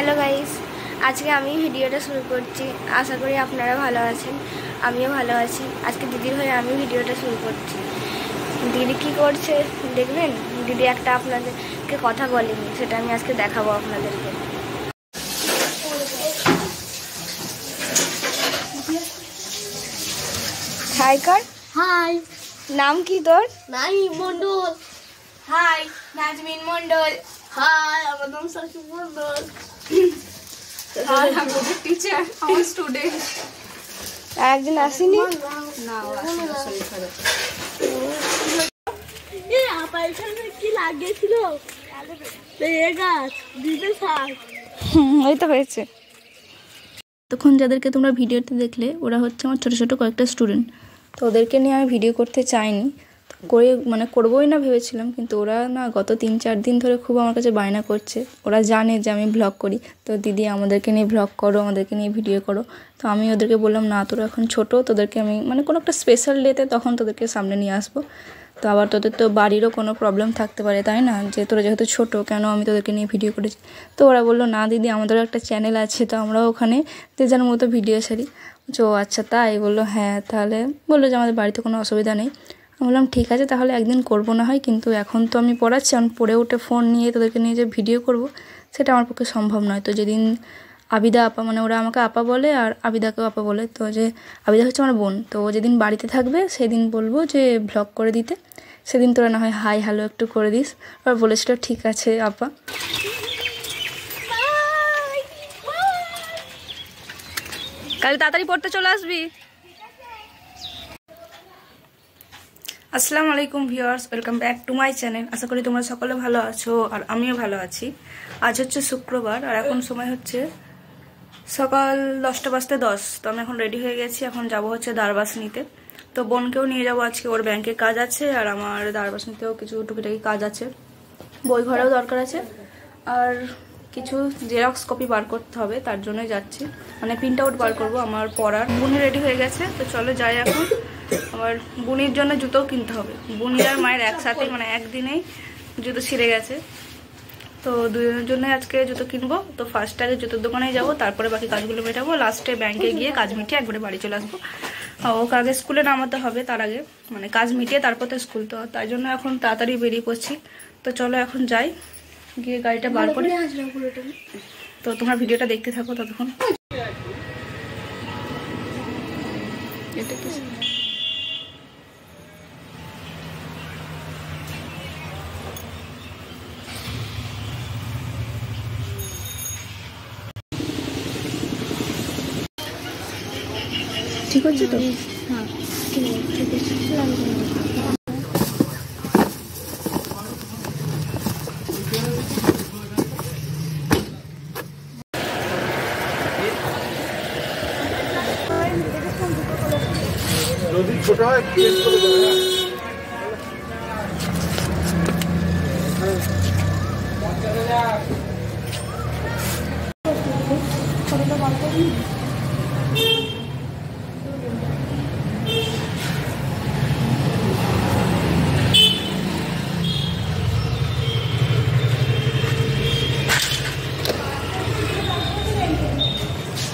Hello guys, আজকে আমি ভিডিওটা শুরু করছি। আশা করি আপনারা ভালো আছেন, আমিও ভালো আছি। আজকে দিদির হয়ে আমি ভিডিওটা শুরু করছি। দিদি কি করছে দেখবেন। দিদি একটা আপনাদেরকে কথা বলেনি, সেটা আমি আজকে দেখাবো আপনাদেরকে। হাই কর। হাই, নাম কি তোর? নাইম মন্ডল। হাই, নাজমিন মন্ডল। হাই, আমার নাম সাকিব মন্ডল। হাই, আমি ওদের টিচার, আমার স্টুডেন্ট। আর একজন আসেনি না, ও আসেনি, শরীর খারাপ। আপা এখানে কি লাগিয়েছিল? এই গাছ দিতে থাক। ওই তো হয়েছে। তখন যাদেরকে তোমরা ভিডিওতে দেখলে ওরা হচ্ছে আমার ছোটো ছোটো কয়েকটা স্টুডেন্ট। তো ওদেরকে নিয়ে আমি ভিডিও করতে চাইনি, করবোই না ভেবেছিলাম, কিন্তু ওরা না গত 3-4 দিন ধরে খুব আমার কাছে বায়না করছে। ওরা জানে যে আমি ভ্লগ করি, তো দিদি আমাদেরকে নিয়ে ভ্লগ করো, আমাদেরকে নিয়ে ভিডিও করো। তো আমি ওদেরকে বললাম না, তোরা এখন ছোটো, তোদেরকে আমি কোনো একটা স্পেশাল ডেতে তখন তোদেরকে সামনে নিয়ে আসবো। তো আবার তোদের তো বাড়িরও কোনো প্রবলেম থাকতে পারে, তাই না, যে তোরা যেহেতু ছোটো কেন আমি তোদেরকে নিয়ে ভিডিও করেছি। তো ওরা বললো না দিদি, আমাদেরও একটা চ্যানেল আছে, তো আমরাও ওখানে যে যার মতো ভিডিও ছাড়ি। ও আচ্ছা তাই? বললো হ্যাঁ। তাহলে বললো যে আমাদের বাড়িতে কোনো অসুবিধা নেই। আমি বললাম ঠিক আছে, তাহলে একদিন করবো না হয়, কিন্তু এখন তো আমি পড়াচ্ছি, আমি পড়ে উঠে ফোন নিয়ে তোদেরকে নিয়ে যে ভিডিও করব সেটা আমার পক্ষে সম্ভব নয়। তো যেদিন আবিদা আপা, ওরা আমাকে আপা বলে আর আবিদাকেও আপা বলে, তো যে আবিদা হচ্ছে আমার বোন, তো ও যেদিন বাড়িতে থাকবে সেদিন বলবো যে ভ্লগ করে দিতে, সেদিন তোরা না হয় হাই হ্যালো একটু করে দিস। আর বলেছিল ঠিক আছে আপা। কাল তাড়াতাড়ি পড়তে চলে আসবি। আসসালামু আলাইকুম viewers, welcome back to my channel. আশা করি তোমরা সকলে ভালো আছো আর আমিও ভালো আছি। আজ হচ্ছে শুক্রবার আর এখন সময় হচ্ছে সকাল 10:10। তো আমি এখন রেডি হয়ে গেছি, এখন যাব হচ্ছে দারবাস নিতে। তো বোনকেও নিয়ে যাবো আজকে, ওর ব্যাংকে কাজ আছে আর আমার দারবাস নিতেও কিছু টুকিটাকি কাজ আছে, বই ঘরেও দরকার আছে আর কিছু জেরক্স কপি বার করতে হবে, তার জন্যই যাচ্ছি, প্রিন্ট আউট বার করবো আমার পড়ার। বুনি রেডি হয়ে গেছে, তো চলো যাই এখন। আমার বুনির জন্য জুতোও কিনতে হবে, বুনি আর মায়ের একসাথে একদিনেই জুতো ছিঁড়ে গেছে, তো দুজনের জন্য আজকে জুতো কিনবো। তো ফার্স্ট আগে জুতোর দোকানে যাবো, তারপরে বাকি কাজগুলো মেটাবো, লাস্টে ব্যাংকে গিয়ে কাজ মিটিয়ে একবারে বাড়ি চলে আসবো। ওকে আগে স্কুলে নামাতে হবে, তার আগে কাজ মিটিয়ে তারপর তো স্কুল, তো তাই জন্য এখন তাড়াতাড়ি বেরিয়ে পড়ছি। তো চলো এখন যাই, গিয়ে গাড়িটা বার করে। তো তোমরা ভিডিওটা দেখতে থাকো ততক্ষণ। এটা কি ঠিক হচ্ছে তো? হ্যাঁ ঠিক আছে। যদি ছোট হয় চেঞ্জ করে দেবে।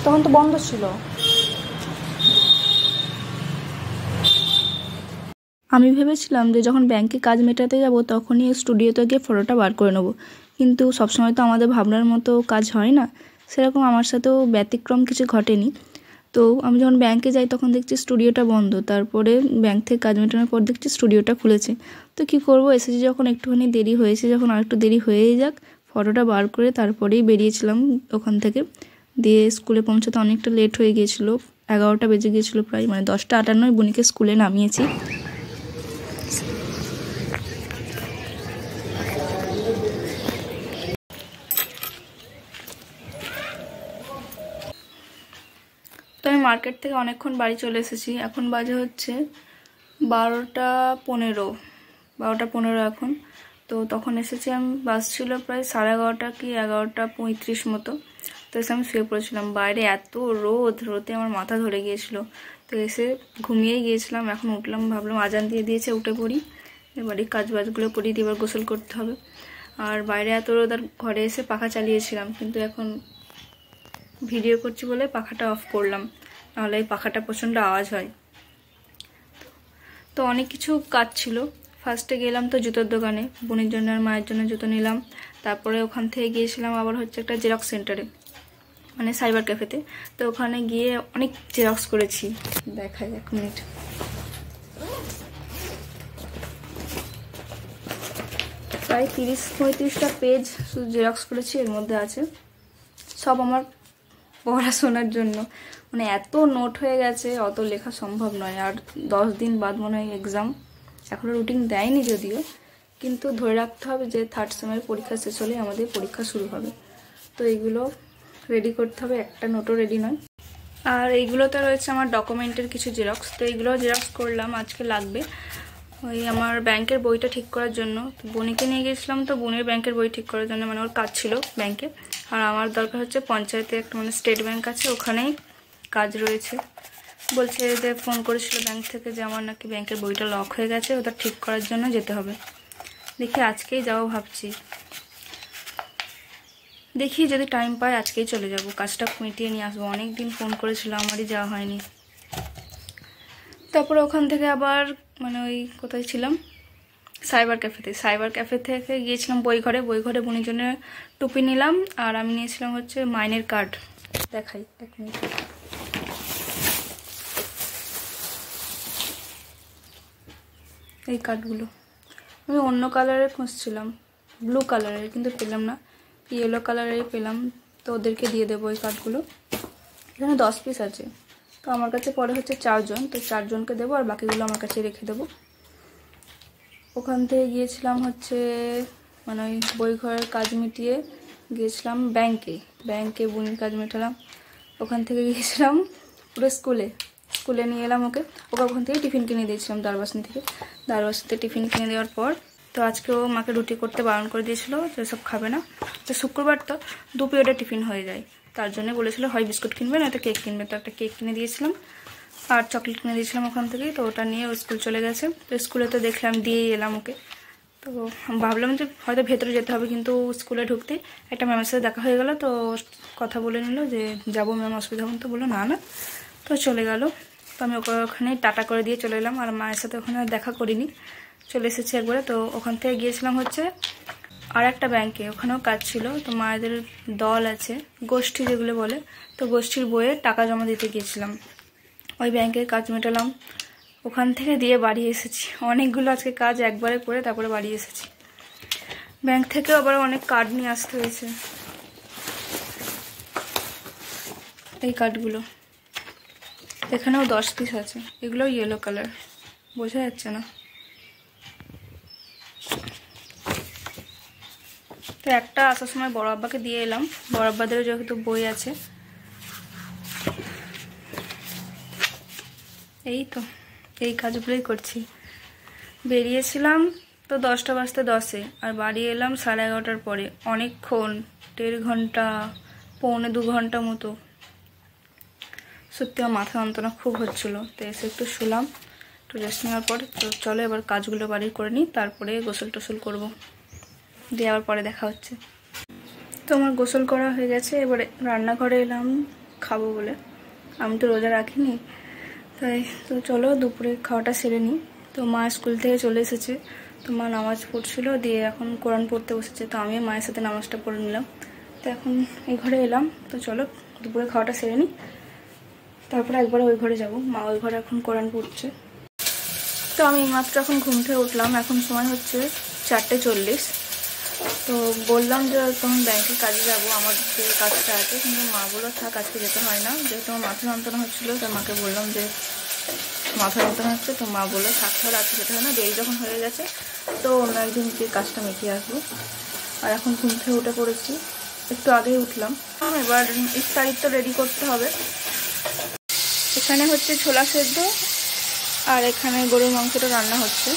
তখন তো বন্ধ ছিল। আমি ভেবেছিলাম যে যখন ব্যাংকে কাজ মেটাতে যাব তখনই স্টুডিওতে গিয়ে ফটোটা বার করে নেবো, কিন্তু সবসময় তো আমাদের ভাবনার মতো কাজ হয় না, সেরকম আমার সাথেও ব্যতিক্রম কিছু ঘটেনি। তো আমি যখন ব্যাংকে যাই তখন দেখছি স্টুডিওটা বন্ধ, তারপরে ব্যাংক থেকে কাজ মেটানোর পর দেখছি স্টুডিওটা খুলেছে। তো কি করব, এসেছি যখন একটুখানি দেরি হয়েছে, যখন আর একটু দেরি হয়েই যাক, ফটোটা বার করে তারপরেই বেরিয়েছিলাম ওখান থেকে। দিয়ে স্কুলে পৌঁছাতে অনেকটা লেট হয়ে গিয়েছিলো, 11টা বেজে গিয়েছিলো প্রায়, 10:58 বুনিকে স্কুলে নামিয়েছি। তো আমি মার্কেট থেকে অনেকক্ষণ বাড়ি চলে এসেছি, এখন বাজে হচ্ছে 12:15 এখন। তো তখন এসেছি আমি, বাস ছিল প্রায় 11:30 কি 11:35 মতো। তো এসে আমি শুয়ে পড়েছিলাম, বাইরে এত রোদে আমার মাথা ধরে গিয়েছিল। তো এসে ঘুমিয়েই গিয়েছিলাম, এখন উঠলাম, ভাবলাম আজান দিয়ে দিয়েছে, উঠে পড়ি, বাড়ির কাজ বাজগুলো করি, দিয়ে এবার গোসল করতে হবে। আর বাইরে এত রোদ, আর ঘরে এসে পাখা চালিয়েছিলাম, কিন্তু এখন ভিডিও করছি বলে পাখাটা অফ করলাম, নাহলে এই পাখাটা প্রচণ্ড আওয়াজ হয়। তো অনেক কিছু কাজ ছিল। ফার্স্টে গেলাম তো জুতোর দোকানে, বোনের জন্য আর মায়ের জন্য জুতো নিলাম। তারপরে ওখান থেকে গিয়েছিলাম আবার হচ্ছে একটা জেরক্স সেন্টারে, মানে সাইবার ক্যাফেতে। তো ওখানে গিয়ে অনেক জেরক্স করেছি, দেখাই 1 মিনিট। প্রায় 30-35টা পেজ শুধু জেরক্স করেছি, এর মধ্যে আছে সব আমার পড়াশোনার জন্য। মানে এত নোট হয়ে গেছে, অত লেখা সম্ভব নয়। আর 10 দিন বাদ মনে হয় এক্সাম, এখনও রুটিন দেয়নি যদিও, কিন্তু ধরে রাখতে হবে যে 3rd সেমের পরীক্ষা শেষ হলে আমাদের পরীক্ষা শুরু হবে। তো এইগুলো রেডি করতে হবে, একটা নোটও রেডি নয়। আর এইগুলোতে রয়েছে আমার ডকুমেন্টের কিছু জেরক্স, তো এইগুলো জেরক্স করলাম, আজকে লাগবে। ওই আমার ব্যাংকের বইটা ঠিক করার জন্য বোনিকে নিয়ে গেছিলাম, তো বোনের ব্যাংকের বই ঠিক করার জন্য, মানে ওর কাজ ছিল ব্যাংকে। আর আমার দরকার হচ্ছে পঞ্চায়েতে একটা, মানে স্টেট ব্যাংক আছে, ওখানেই কাজ রয়েছে। বলছে যে ফোন করেছিল ব্যাংক থেকে যে আমার নাকি ব্যাংকের বইটা লক হয়ে গেছে, ওটা ঠিক করার জন্য যেতে হবে। দেখি আজকেই যাবো ভাবছি, দেখি যদি টাইম পাই আজকেই চলে যাব, কাজটা মিটিয়ে নিয়ে আসবো। অনেক দিন ফোন করেছিল, আমারই যাওয়া হয়নি। তারপরে ওখান থেকে আবার মানে ওই কোথায় ছিলাম, সাইবার ক্যাফেতে। সাইবার ক্যাফে থেকে গিয়েছিলাম বইঘরে। বইঘরে বোনের জন্য টুপি নিলাম, আর আমি নিয়েছিলাম হচ্ছে মাইনের কার্ড। দেখাই 1 মিনিট। এই কার্ডগুলো আমি অন্য কালারের খুঁজছিলাম, ব্লু কালারের, কিন্তু পেলাম না, ইয়েলো কালারের পেলাম। তো ওদেরকে দিয়ে দেবো এই কার্ডগুলো। এখানে 10 পিস আছে, তো আমার কাছে পরে হচ্ছে 4 জন, তো 4 জনকে দেবো, আর বাকিগুলো আমার কাছে রেখে দেবো। ওখান থেকে গিয়েছিলাম হচ্ছে মানে ওই বইঘরের কাজ মিটিয়ে গিয়েছিলাম ব্যাংকে বোনের কাজ মেটালাম। ওখান থেকে গিয়েছিলাম পুরো স্কুলে নিয়ে এলাম ওকে ওখান থেকে টিফিন কিনে দিয়েছিলাম দারবাসনিতে টিফিন কিনে দেওয়ার পর। তো আজকেও মাকে রুটি করতে বারণ করে দিয়েছিল, যে সব খাবে না। তো শুক্রবার তো 2 পিরিয়ডে টিফিন হয়ে যায়, তার জন্য বলেছিল হয় বিস্কুট কিনবে না একটা কেক কিনবে। তো একটা কেক কিনে দিয়েছিলাম আর চকলেট কিনে দিয়েছিলাম ওখান থেকেই। তো ওটা নিয়ে ও স্কুল চলে গেছে। তো স্কুলে তো দেখলাম দিয়েই এলাম ওকে। তো ভাবলাম যে হয়তো ভেতরে যেতে হবে, কিন্তু স্কুলে ঢুকতে একটা ম্যামের সাথে দেখা হয়ে গেল। তো কথা বলে নিল যে যাবো ম্যাম, অসুবিধা হবে। তো বললো না। তো চলে গেল। তো আমি ওখানে টাটা করে দিয়ে চলে এলাম, আর মায়ের সাথে ওখানে দেখা করিনি, চলে এসেছি একবারে। তো ওখান থেকে গিয়েছিলাম হচ্ছে আর একটা ব্যাংকে, ওখানেও কাজ ছিল। তো মায়েদের দল আছে, গোষ্ঠী যেগুলো বলে, তো গোষ্ঠীর বইয়ে টাকা জমা দিতে গিয়েছিলাম। ওই ব্যাংকের কাজ মেটালাম, ওখান থেকে দিয়ে বাড়ি এসেছি। অনেকগুলো আজকে কাজ একবারে করে তারপরে বাড়ি এসেছি। ব্যাংক থেকে আবার অনেক কার্ড নিয়ে আসতে হয়েছে। এই কার্ডগুলো এখানেও 10 পিস আছে, এগুলো ইয়েলো কালার, বোঝা যাচ্ছে না। তো একটা আসার সময় বড় আব্বাকে দিয়ে এলাম, বড় আব্বাদেরও যেহেতু বই আছে। এই তো এই কাজগুলোই করছি। বেরিয়েছিলাম তো 10টা বাজতে 10-এ, আর বাড়ি এলাম 11:30টার পরে। অনেকক্ষণ, 1.5 ঘন্টা, 1.25-2 ঘন্টা মতো। সত্যি আমার মাথা যন্ত্রণা খুব হচ্ছিল। তো এসে একটু শুলাম, একটু রেস্ট নেওয়ার পর তো চলো এবার কাজগুলো বাড়ি করে নিই, তারপরে গোসল টোসল করবো, দিয়ে আবার পরে দেখা হচ্ছে। তো আমার গোসল করা হয়ে গেছে, এবারে রান্নাঘরে এলাম খাবো বলে। আমি তো রোজা রাখিনি, তাই তো চলো দুপুরে খাওয়াটা সেরে নিই। তো মা স্কুল থেকে চলে এসেছে, তো মা নামাজ পড়ছিল, দিয়ে এখন কোরআন পড়তে বসেছে। তো আমিও মায়ের সাথে নামাজটা পড়ে নিলাম। তো এখন এই ঘরে এলাম, তো চলো দুপুরে খাওয়াটা সেরে নিই, তারপরে একবার ওই ঘরে যাব। মা ওই ঘরে এখন কোরআন পড়ছে। তো আমি মাত্র এখন ঘুম থেকে উঠলাম, এখন সময় হচ্ছে 4:40। তো বললাম যে তখন ব্যাংকে কাজে যাবো, আমার যে কাজটা আছে, কিন্তু মা বললো থাক আজকে যেতে হয় না, যেহেতু আমার মাথা যন্ত্রণা হচ্ছিলো। তাই মাকে বললাম যে মাথা যন্ত্রণা হচ্ছে, তো মা বললো থাক তাহলে আজকে যেতে হয় না, দেরি যখন হয়ে গেছে তো অন্য একদিন গিয়ে কাজটা মিটিয়ে আসবো। আর এখন ঘুম থেকে উঠে পড়েছি, একটু আগেই উঠলাম। এবার ইফতারি তো রেডি করতে হবে। এখানে হচ্ছে ছোলা সেদ্ধ, আর এখানে গরুর মাংসটা রান্না হচ্ছে।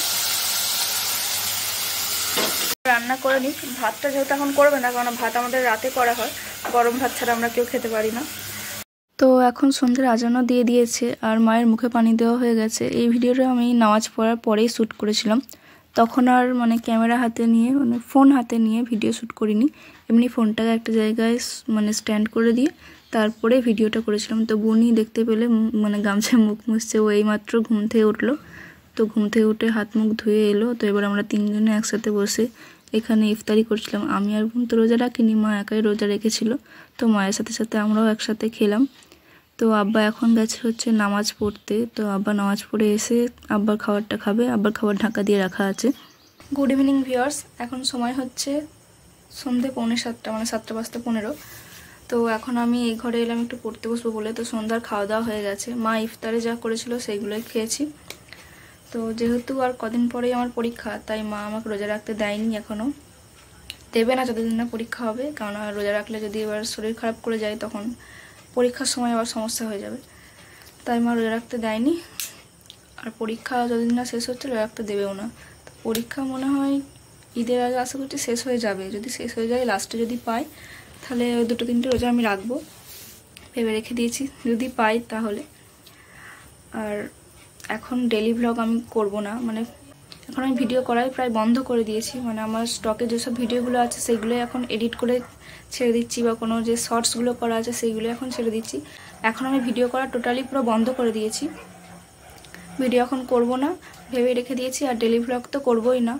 রান্না করে নিই, ভাতটা যেহেতু এখন করবে না, কারণ ভাত আমাদের রাতে করা হয়, গরম ভাত ছাড়া আমরা কেউ খেতে পারি না। তো এখন সন্ধ্যের আজানও দিয়ে দিয়েছে, আর মায়ের মুখে পানি দেওয়া হয়ে গেছে। এই ভিডিওটা আমি নামাজ পড়ার পরেই শ্যুট করেছিলাম, তখন আর মানে ক্যামেরা হাতে নিয়ে মানে ফোন হাতে নিয়ে ভিডিও শ্যুট করিনি, এমনি ফোনটাকে একটা জায়গায় মানে স্ট্যান্ড করে দিয়ে তারপরে ভিডিওটা করেছিলাম। তো বুনি দেখতে পেলে মানে গামছায় মুখ মুছছে, ও এইমাত্র ঘুম থেকে উঠলো। তো ঘুম থেকে উঠে হাত মুখ ধুয়ে এলো। তো এবার আমরা তিনজনে একসাথে বসে এখানে ইফতারি করছিলাম। আমি আর বোন তো রোজা রাখিনি, মা একাই রোজা রেখেছিল। তো মায়ের সাথে সাথে আমরাও একসাথে খেলাম। তো আব্বা এখন গেছে হচ্ছে নামাজ পড়তে। তো আব্বা নামাজ পড়ে এসে আব্বার খাবারটা খাবে, আব্বার খাবার ঢাকা দিয়ে রাখা আছে। গুড ইভিনিং ভিউয়ার্স, এখন সময় হচ্ছে সন্ধ্যে 6:45, মানে 7:15। তো এখন আমি এই ঘরে এলাম একটু পড়তে বসবো বলে। তো সন্ধ্যার খাওয়া দাওয়া হয়ে গেছে, মা ইফতারে যা করেছিল সেইগুলোই খেয়েছি। তো যেহেতু আর কদিন পরেই আমার পরীক্ষা, তাই মা আমাকে রোজা রাখতে দেয়নি, এখনও দেবে না যতদিন না পরীক্ষা হবে। কারণ রোজা রাখলে যদি এবার শরীর খারাপ করে যায় তখন পরীক্ষার সময় আবার সমস্যা হয়ে যাবে, তাই মা রোজা রাখতে দেয়নি। আর পরীক্ষা যতদিন না শেষ হচ্ছে রোজা রাখতে দেবেও না। তো পরীক্ষা মনে হয় ঈদের আগে আশা করছি শেষ হয়ে যাবে। যদি শেষ হয়ে যায়, লাস্টে যদি পাই তাহলে 2-3টে রোজা আমি রাখবো, ভেবে রেখে দিয়েছি যদি পাই তাহলে। আর এখন ডেলি ভ্লগ আমি করব না, মানে এখন আমি ভিডিও করাই প্রায় বন্ধ করে দিয়েছি। মানে আমার স্টকে যেসব ভিডিওগুলো আছে সেইগুলো এখন এডিট করে ছেড়ে দিচ্ছি, বা কোনো যে শর্টসগুলো করা আছে সেইগুলো এখন ছেড়ে দিচ্ছি। এখন আমি ভিডিও করা টোটালি পুরো বন্ধ করে দিয়েছি, ভিডিও এখন করব না ভেবে রেখে দিয়েছি। আর ডেলি ভ্লগ তো করবই না,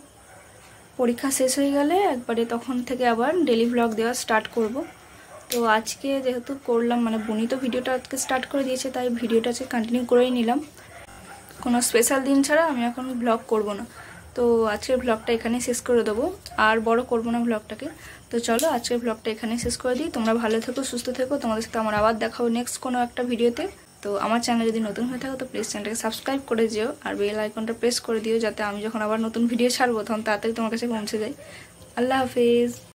পরীক্ষা শেষ হয়ে গেলে একবারে তখন থেকে আবার ডেলি ভ্লগ দেওয়া স্টার্ট করব। তো আজকে যেহেতু করলাম, মানে বুনি তো ভিডিওটা আজকে স্টার্ট করে দিয়েছে, তাই ভিডিওটা আজকে কন্টিনিউ করেই নিলাম। কোনো স্পেশাল দিন ছাড়া আমি এখন ভ্লগ করব না। তো আজকের ভ্লগটা এখানেই শেষ করে দেবো, আর বড় করব না ভ্লগটাকে। তো চলো আজকের ভ্লগটা এখানেই শেষ করে দিই। তোমরা ভালো থেকো, সুস্থ থেকো। তোমাদের সাথে আমার আবার দেখা হবে নেক্সট কোনো একটা ভিডিওতে। তো আমার চ্যানেল যদি নতুন হয়ে থাকো তো প্লিজ চ্যানেলটাকে সাবস্ক্রাইব করে দিও, আর বেল আইকনটা প্রেস করে দিও, যাতে আমি যখন আবার নতুন ভিডিও ছাড়বো তখন তাড়াতাড়ি তোমার কাছে পৌঁছে যায়। আল্লাহ হাফেজ।